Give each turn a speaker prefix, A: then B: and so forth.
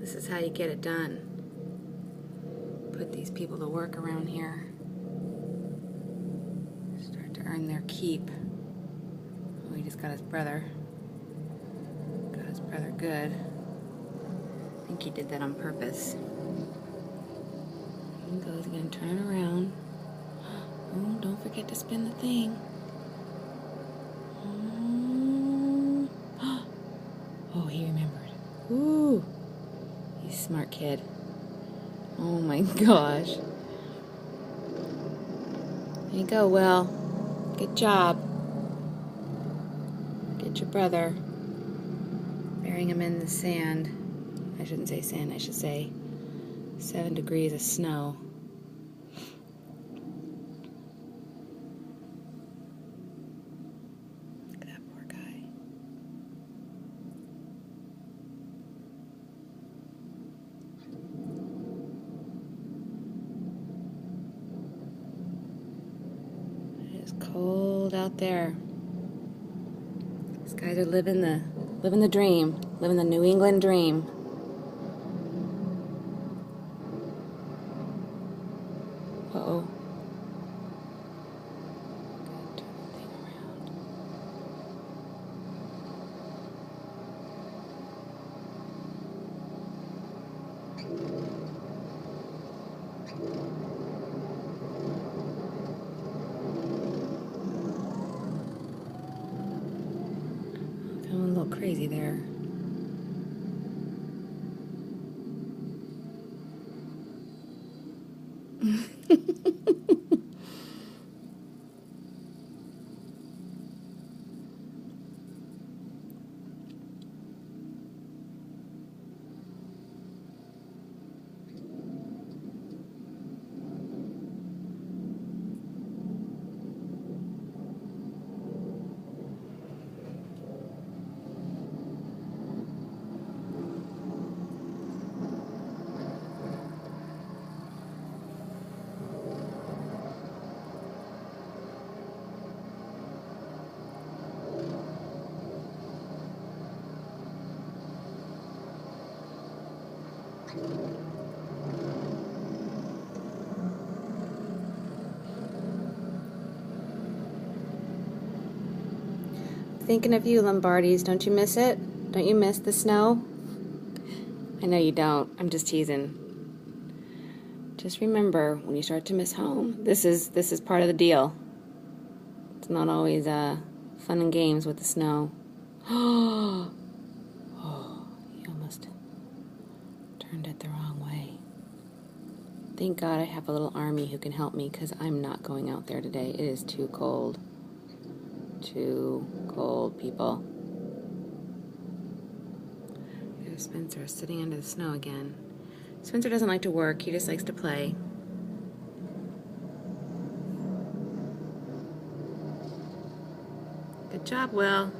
A: This is how you get it done. Put these people to work around here. Start to earn their keep. Oh, he just got his brother. Got his brother good. I think he did that on purpose. He goes again, turn around. Oh, don't forget to spin the thing. Oh, he remembered. Ooh, he's a smart kid. Oh my gosh. There you go, Will. Good job. Get your brother. Burying him in the sand. I shouldn't say sand, I should say 7 degrees of snow. Look at that poor guy. It is cold out there. These guys are living the dream, living the New England dream. Uh-oh. Gotta turn the thing around. Going a little crazy there. Thinking of you, Lombardis. Don't you miss it? Don't you miss the snow? I know you don't. I'm just teasing. Just remember, when you start to miss home, this is part of the deal. It's not always fun and games with the snow. Oh, you almost turned it the wrong way. Thank God I have a little army who can help me, because I'm not going out there today. It is too cold. Too cold, people. There's Spencer sitting under the snow again. Spencer doesn't like to work, he just likes to play. Good job, Will.